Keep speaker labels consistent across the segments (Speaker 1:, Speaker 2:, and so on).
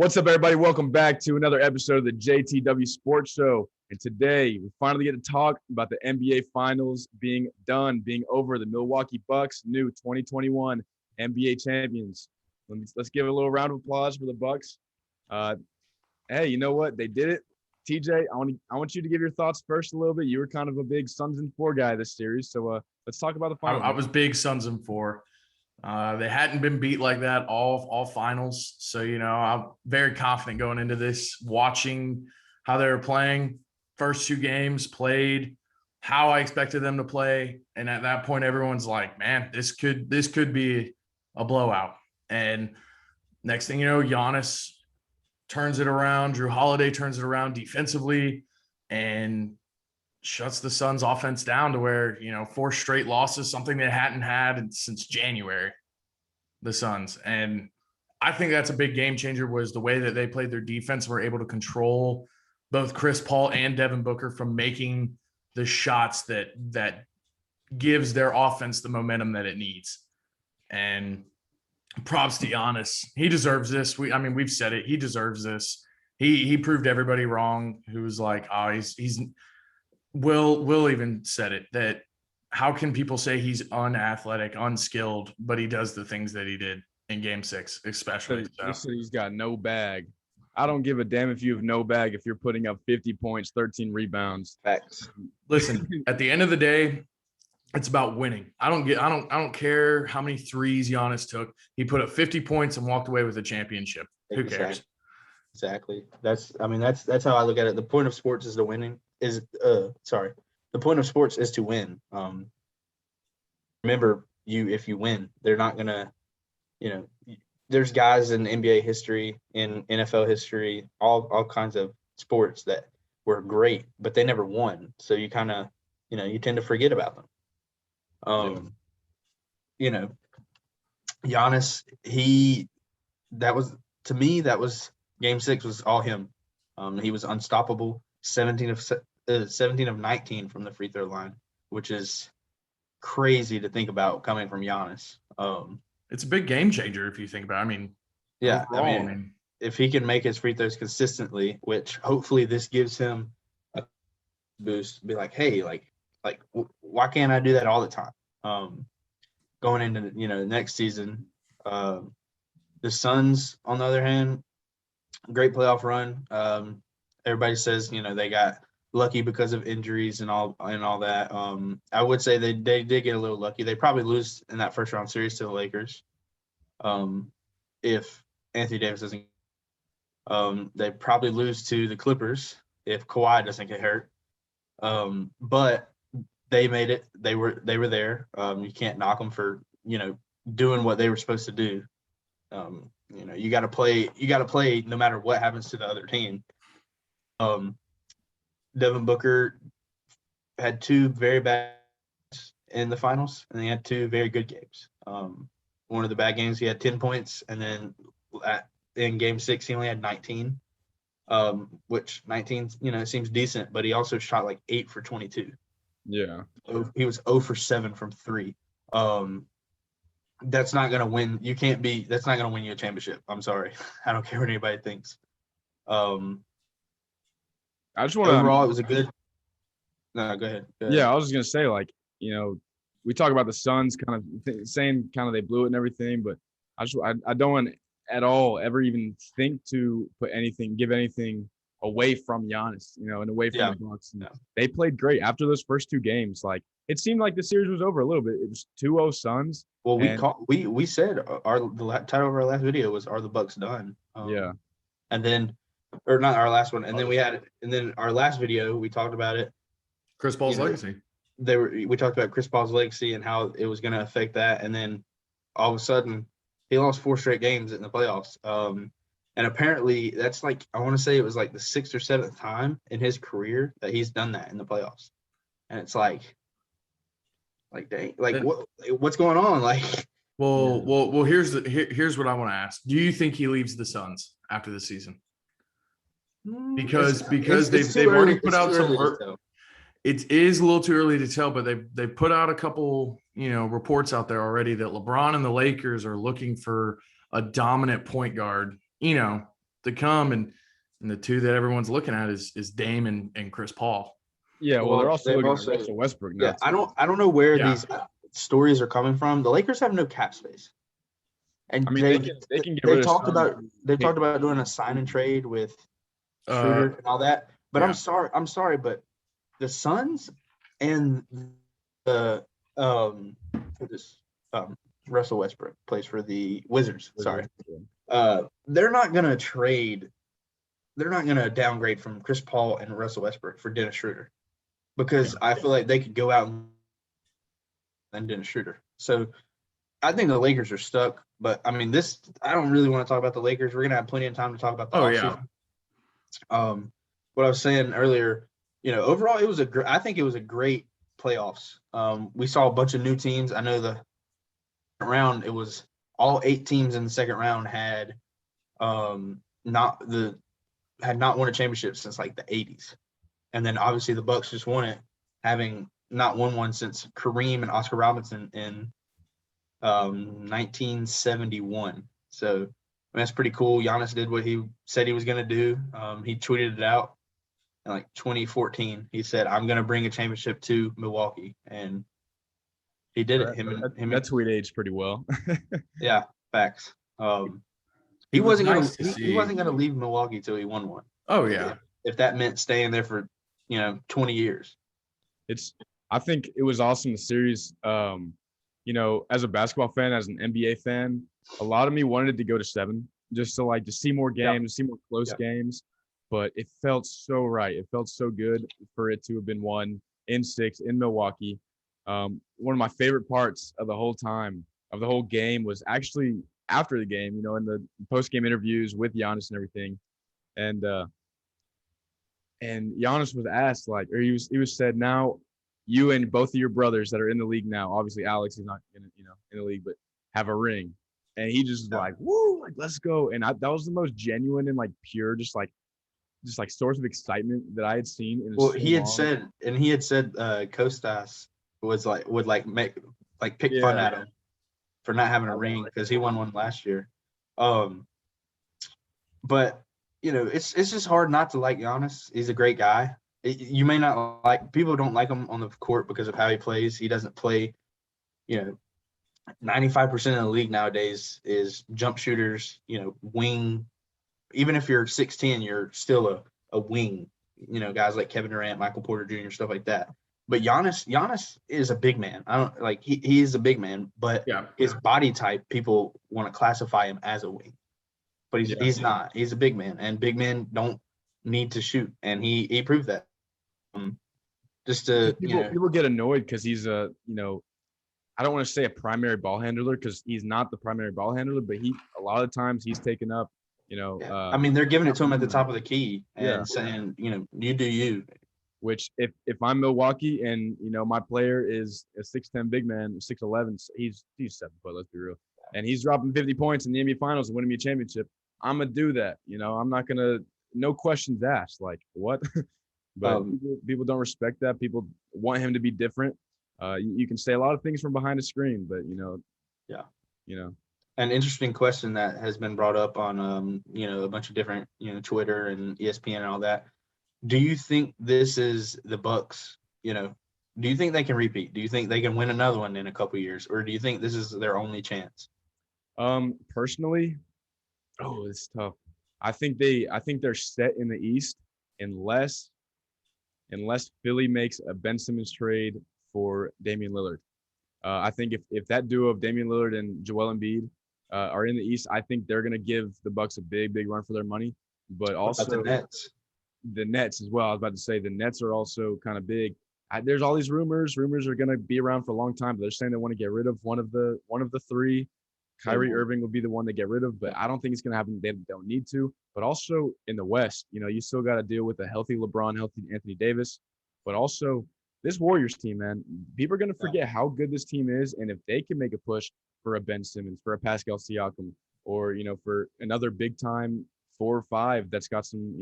Speaker 1: What's up, everybody? Welcome back to another episode of the JTW Sports Show. And today, we finally get to talk about the NBA Finals being done, being over. The Milwaukee Bucks, new 2021 NBA champions. Let's give a little round of applause for the Bucks. Hey, you know what? They did it. TJ, I want you to give your thoughts first a little bit. You were kind of a big Suns and 4 guy this series, so let's talk about the finals.
Speaker 2: I was big Suns and 4. They hadn't been beat like that all finals. So, I'm very confident going into this, watching how they were playing. First 2 games played how I expected them to play. And at that point, everyone's like, man, this could be a blowout. And next thing you know, Giannis turns it around. Drew Holiday turns it around defensively and shuts the Suns offense down to where, 4 straight losses, something they hadn't had since January, the Suns. And I think that's a big game changer, was the way that they played their defense, were able to control both Chris Paul and Devin Booker from making the shots that gives their offense the momentum that it needs. And props to Giannis. He deserves this. We've said it. He deserves this. He proved everybody wrong who was like, oh, he's Will even said it, that how can people say he's unathletic, unskilled, but he does the things that he did in Game 6, especially.
Speaker 1: He said he's got no bag. I don't give a damn if you have no bag if you're putting up 50 points, 13 rebounds.
Speaker 3: Facts.
Speaker 2: Listen, at the end of the day, it's about winning. I don't care how many threes Giannis took. He put up 50 points and walked away with a championship. Who cares?
Speaker 3: Exactly. That's how I look at it. The point of sports is the point of sports is to win. Remember, if you win, they're not gonna, there's guys in NBA history, in NFL history, all kinds of sports that were great, but they never won. So you kind of, you tend to forget about them. Giannis, that was Game 6 was all him. He was unstoppable. 17 of 19 from the free throw line, which is crazy to think about coming from Giannis.
Speaker 2: It's a big game changer if you think about it.
Speaker 3: If he can make his free throws consistently, which hopefully this gives him a boost, be like, hey, why can't I do that all the time? Going into next season, the Suns, on the other hand, great playoff run. Everybody says they got lucky because of injuries and all that. I would say they did get a little lucky. They probably lose in that first round series to the Lakers. If Anthony Davis doesn't, they probably lose to the Clippers if Kawhi doesn't get hurt. But they made it. They were there. You can't knock them for doing what they were supposed to do. You got to play no matter what happens to the other team. Devin Booker had 2 very bad games in the finals, and he had 2 very good games. One of the bad games, he had 10 points, and then in Game 6, he only had 19, which 19, seems decent, but he also shot 8 for 22.
Speaker 1: Yeah.
Speaker 3: He was 0 for 7 from 3. That's not going to win. That's not going to win you a championship. I'm sorry. I don't care what anybody thinks.
Speaker 1: I just want to.
Speaker 3: Overall, it was a good. No, go ahead.
Speaker 1: Yeah, I was just gonna say, we talk about the Suns saying they blew it and everything, but I don't want at all ever even think to give anything away from Giannis, and away from the Bucks. Yeah. They played great after those first 2 games. It seemed like the series was over a little bit. It was 2-0 Suns.
Speaker 3: Well, we said the title of our last video was "Are the Bucks done?"
Speaker 1: Yeah,
Speaker 3: and then. Or not our last one, and then our last video we talked about it.
Speaker 2: Chris Paul's legacy.
Speaker 3: We talked about Chris Paul's legacy and how it was going to affect that, and then all of a sudden he lost 4 straight games in the playoffs. And apparently that's I want to say it was the 6th or 7th time in his career that he's done that in the playoffs, and it's dang, what's going on?
Speaker 2: Well, here's what I want to ask. Do you think he leaves the Suns after the season? Because they've already put out some work. It is a little too early to tell, but they put out a couple reports out there already that LeBron and the Lakers are looking for a dominant point guard, to come, and the two that everyone's looking at is Dame and Chris Paul.
Speaker 1: Yeah, well, they're also
Speaker 3: they've
Speaker 1: looking at Russell Westbrook now.
Speaker 3: Yeah,
Speaker 1: too.
Speaker 3: I don't know where
Speaker 2: Yeah.
Speaker 3: these stories are coming from. The Lakers have no cap space, and
Speaker 1: I mean, they can get
Speaker 3: they've
Speaker 1: rid of
Speaker 3: talked
Speaker 1: some-
Speaker 3: about doing a sign and trade with
Speaker 2: Uh,
Speaker 3: Schroeder and all that. But
Speaker 2: yeah.
Speaker 3: I'm sorry, but the Suns and the for this Russell Westbrook plays for the Wizards. Sorry, they're not gonna trade. They're not gonna downgrade from Chris Paul and Russell Westbrook for Dennis Schroeder, because I feel like they could go out and Dennis Schroeder. So I think the Lakers are stuck. But I mean, I don't really want to talk about the Lakers. We're gonna have plenty of time to talk about the offseason. What I was saying earlier, overall I think it was a great playoffs. We saw a bunch of new teams. I know the round, it was all 8 teams in the second round had not won a championship since like the 80s. And then obviously the Bucks just won it, having not won one since Kareem and Oscar Robinson in 1971. So that's pretty cool. Giannis did what he said he was going to do. He tweeted it out in like 2014. He said, "I'm going to bring a championship to Milwaukee," and he did it.
Speaker 1: That tweet aged pretty well.
Speaker 3: Yeah, facts. He wasn't going to leave Milwaukee till he won one.
Speaker 2: Oh yeah.
Speaker 3: If that meant staying there for 20 years.
Speaker 1: I think it was awesome, the series. As a basketball fan, as an NBA fan, a lot of me wanted it to go to 7, just to see more games, see more close games. But it felt so right. It felt so good for it to have been won in 6 in Milwaukee. One of my favorite parts of the whole game was actually after the game, in the post-game interviews with Giannis and everything. And Giannis was asked, he was said, now you and both of your brothers that are in the league now, obviously Alex is not in the league, but have a ring. And he just woo, let's go. And that was the most genuine and pure, just source of excitement that I had seen.
Speaker 3: He had said Kostas would pick fun at him for not having a ring because he won one last year. But it's just hard not to like Giannis. He's a great guy. You may not people don't like him on the court because of how he plays. He doesn't play, 95% of the league nowadays is jump shooters, wing. Even if you're 6'10", you're still a wing, guys like Kevin Durant, Michael Porter Jr., stuff like that. But Giannis is a big man. I don't he is a big man, but his body type, people want to classify him as a wing. But he's not. He's a big man, and big men don't need to shoot, and he proved that.
Speaker 1: People get annoyed because he's I don't want to say a primary ball handler because he's not the primary ball handler, but a lot of times he's taken up.
Speaker 3: They're giving it to him at the top of the key and saying, you do you.
Speaker 1: Which if I'm Milwaukee and my player is a 6'10" big man, 6'11", he's 7 foot. Let's be real, and he's dropping 50 points in the NBA Finals and winning me a championship. I'm gonna do that. I'm not gonna. No questions asked. What? But people don't respect that. People want him to be different. You can say a lot of things from behind a screen, but
Speaker 3: An interesting question that has been brought up on a bunch of different Twitter and ESPN and all that. Do you think this is the Bucks? Do you think they can repeat? Do you think they can win another one in a couple of years, or do you think this is their only chance?
Speaker 1: Personally, it's tough. I think they're set in the East unless Philly makes a Ben Simmons trade for Damian Lillard. I think if that duo of Damian Lillard and Joel Embiid are in the East, I think they're going to give the Bucks a big run for their money. But also the Nets as well. I was about to say the Nets are also kind of big. There's all these rumors. Rumors are going to be around for a long time, but they're saying they want to get rid of one of the 3. Kyrie Irving would be the one to get rid of, but I don't think it's going to happen. They don't need to. But also in the West, you still got to deal with a healthy LeBron, healthy Anthony Davis, but also this Warriors team, man. People are going to forget how good this team is, and if they can make a push for a Ben Simmons, for a Pascal Siakam, or for another big time 4 or 5 that's got some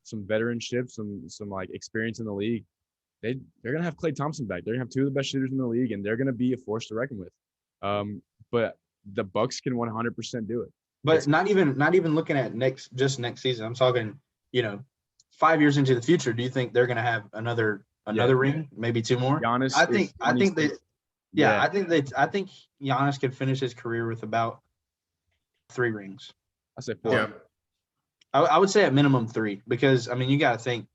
Speaker 1: some veteranship, some experience in the league, they're going to have Klay Thompson back. They're going to have 2 of the best shooters in the league, and they're going to be a force to reckon with. But the Bucks can 100% do it.
Speaker 3: But not even looking at next season. I'm talking, 5 years into the future. Do you think they're going to have another ring, maybe 2 more?
Speaker 1: Giannis.
Speaker 3: I think
Speaker 1: Yeah.
Speaker 3: I think Giannis could finish his career with about 3 rings.
Speaker 1: I say 4.
Speaker 2: Yeah.
Speaker 3: I would say at minimum 3, because I mean, you got to think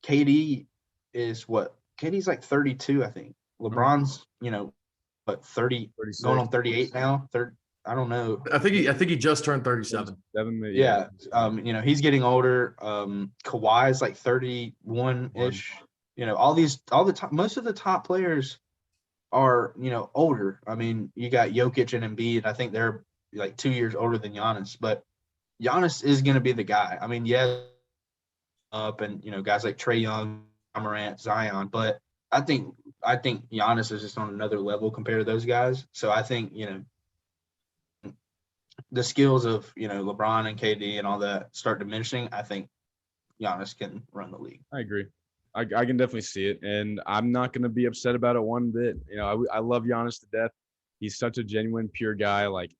Speaker 3: KD is what? KD's like 32, I think. LeBron's, 30,
Speaker 1: 36.
Speaker 3: going on 38 now. I don't know.
Speaker 2: I think he just turned 37.
Speaker 3: Yeah. He's getting older. Kawhi's like 31-ish. Most of the top players are, older. I mean, you got Jokic and Embiid. I think they're like 2 years older than Giannis, but Giannis is going to be the guy. I mean, and guys like Trae Young, Morant, Zion, but I think Giannis is just on another level compared to those guys. So I think, the skills of, LeBron and KD and all that start diminishing. I think Giannis can run the league.
Speaker 1: I agree. I can definitely see it, and I'm not going to be upset about it one bit. I love Giannis to death. He's such a genuine, pure guy. Like,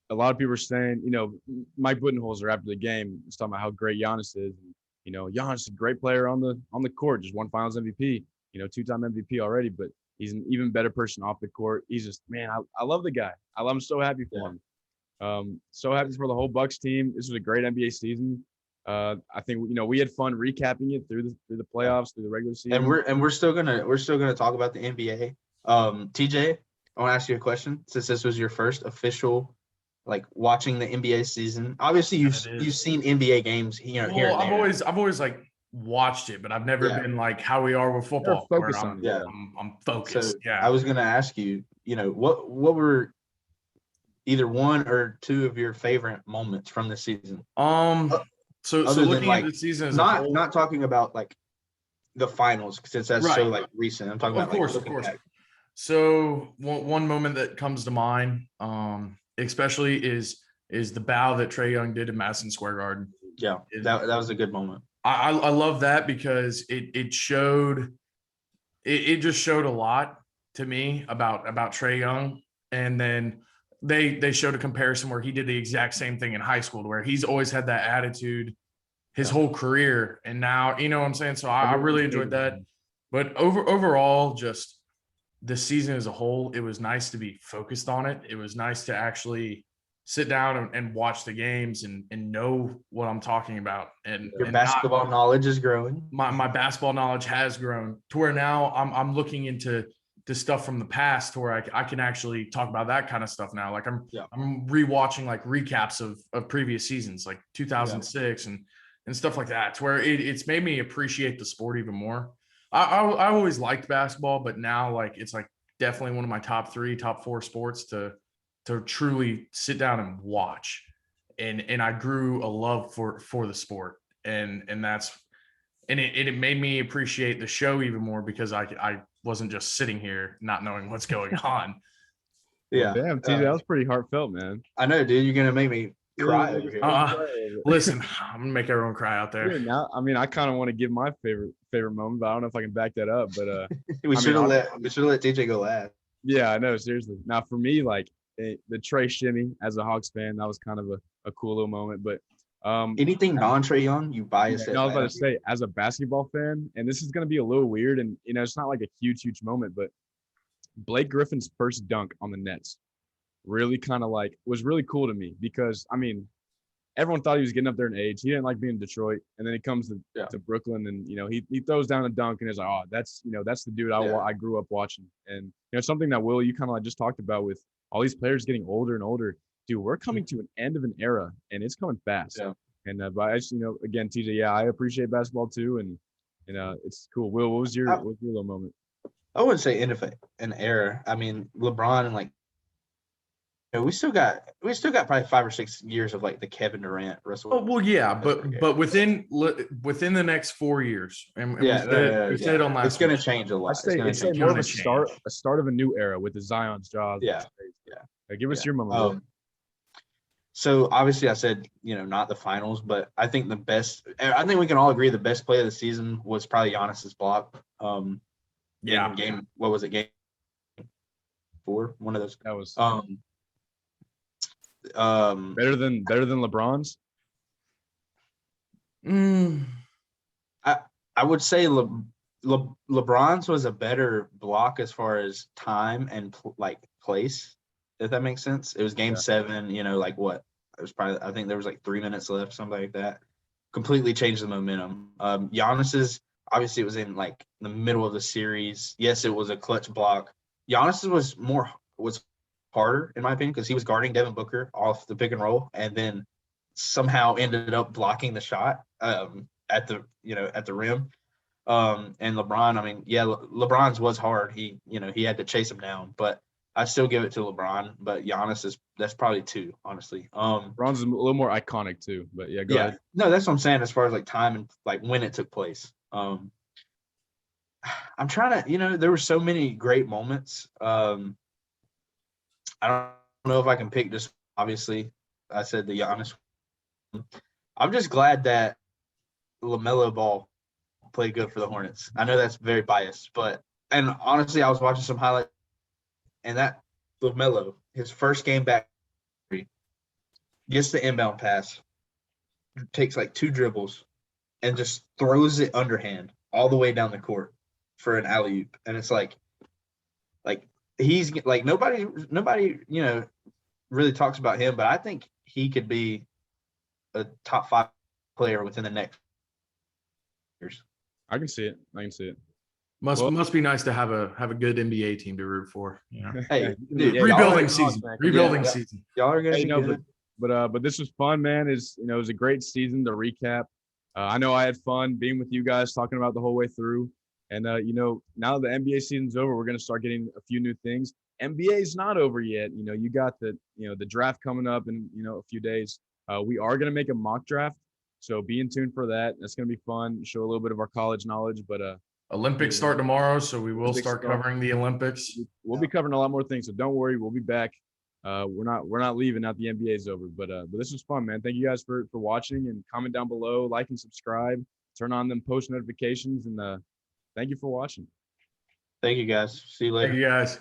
Speaker 1: a lot of people are saying, Mike Budenholzer after the game was talking about how great Giannis is. And, Giannis is a great player on the court, just won Finals MVP, 2-time MVP already, but he's an even better person off the court. He's just, man, I love the guy. I'm so happy for him. So happy for the whole Bucks team. This was a great NBA season. I think we had fun recapping it through the playoffs, through the regular season.
Speaker 3: And we're still gonna talk about the NBA. TJ, I want to ask you a question, since this was your first official, like, watching the NBA season. Obviously, you've seen NBA games, here and there.
Speaker 2: I've always like watched it, but I've never been like how we are with football. I'm focused.
Speaker 3: So I was gonna ask you, what were either 1 or 2 of your favorite moments from the season?
Speaker 2: So looking at the season as
Speaker 3: not talking about like the finals, since that's so like recent. I'm talking about
Speaker 2: of course. So one moment that comes to mind, especially is the bow that Trae Young did in Madison Square Garden.
Speaker 3: Yeah, that was a good moment.
Speaker 2: I love that because it just showed a lot to me about Trae Young, and then they showed a comparison where he did the exact same thing in high school, where he's always had that attitude his whole career, and now, you know what I'm saying? So I really enjoyed that. But overall, just the season as a whole, it was nice to be focused on it. It was nice to actually sit down and watch the games and know what I'm talking about. And
Speaker 3: your basketball knowledge is growing.
Speaker 2: My basketball knowledge has grown to where now I'm looking into the stuff from the past to where I can actually talk about that kind of stuff now. Like I'm rewatching like recaps of previous seasons, like 2006 and stuff like that, to where it's made me appreciate the sport even more. I always liked basketball, but now like it's like definitely one of my top 3, top 4 sports to truly sit down and watch. And I grew a love for the sport, and it made me appreciate the show even more, because I wasn't just sitting here not knowing what's going on.
Speaker 3: Yeah.
Speaker 1: Damn, TJ, that was pretty heartfelt, man.
Speaker 3: I know, dude. You're gonna make me cry over here.
Speaker 2: Listen, I'm gonna make everyone cry out there.
Speaker 1: Now, I mean, I kind of want to give my favorite moment, but I don't know if I can back that up. But
Speaker 3: we should have let TJ go last.
Speaker 1: Yeah, I know. Seriously. Now, for me, like the Trae shimmy as a Hawks fan, that was kind of a cool little moment. But
Speaker 3: anything non-Trae Young, you bias it.
Speaker 1: I was about to say, as a basketball fan, and this is going to be a little weird, and it's not like a huge moment, but Blake Griffin's first dunk on the Nets really kind of like was really cool to me, because I mean, everyone thought he was getting up there in age. He didn't like being in Detroit, and then he comes to Brooklyn, and he throws down a dunk, and is like, oh, that's the dude I grew up watching. And something that, Will, you kind of like just talked about with all these players getting older and older. Dude, we're coming to an end of an era, and it's coming fast. Yeah. And but I just, again, TJ, I appreciate basketball too, and it's cool. Will, what was your little moment?
Speaker 3: I wouldn't say end of an era. I mean, LeBron and like, we still got probably 5 or 6 years of like the Kevin Durant, Russell.
Speaker 2: Oh, well, yeah, but within the next 4 years, and we said it on last.
Speaker 3: It's going to change a lot.
Speaker 1: It's more of a start of a new era with the Zion's jaws.
Speaker 3: Yeah.
Speaker 1: Give us your moment.
Speaker 3: So obviously I said, not the finals, but I think we can all agree the best play of the season was probably Giannis's block. Game, what was it? Game 4, one of those.
Speaker 1: That was Better than LeBron's?
Speaker 2: Mm,
Speaker 3: I would say LeBron's was a better block as far as time and place, if that makes sense. It was game 7, you know, like what? It was probably, I think there was like 3 minutes left, something like that. Completely changed the momentum. Giannis's, obviously it was in like the middle of the series. Yes, it was a clutch block. Giannis's was harder in my opinion because he was guarding Devin Booker off the pick and roll and then somehow ended up blocking the shot at the rim. And LeBron, I mean, yeah, LeBron's was hard. He had to chase him down, but I still give it to LeBron. But Giannis that's probably 2, honestly.
Speaker 1: LeBron's is a little more iconic too, but yeah, go ahead.
Speaker 3: No, that's what I'm saying as far as like time and like when it took place. I'm trying to, there were so many great moments. I don't know if I can pick just, obviously, I said the Giannis. I'm just glad that LaMelo Ball played good for the Hornets. I know that's very biased, and honestly, I was watching some highlights, and that LaMelo, his first game back, gets the inbound pass, takes like 2 dribbles, and just throws it underhand all the way down the court for an alley-oop. And it's like he's like nobody, really talks about him, but I think he could be a top 5 player within the next years.
Speaker 1: I can see it.
Speaker 2: Must be nice to have a good NBA team to root for. You know?
Speaker 3: Hey, dude,
Speaker 2: rebuilding season. Season.
Speaker 3: Y'all are gonna be good.
Speaker 1: But this was fun, man. It was a great season to recap. I know I had fun being with you guys, talking about the whole way through. And now the NBA season's over, we're gonna start getting a few new things. NBA is not over yet. You got the draft coming up in a few days. We are gonna make a mock draft, so be in tune for that. That's gonna be fun. Show a little bit of our college knowledge, but
Speaker 2: Olympics start tomorrow, so we will start covering the Olympics.
Speaker 1: We'll be covering a lot more things, so don't worry. We'll be back. We're not leaving out the NBA is over, but this was fun, man. Thank you guys for watching, and comment down below, like and subscribe, turn on them post notifications, and thank you for watching.
Speaker 3: Thank you guys. See you later.
Speaker 2: Thank you guys.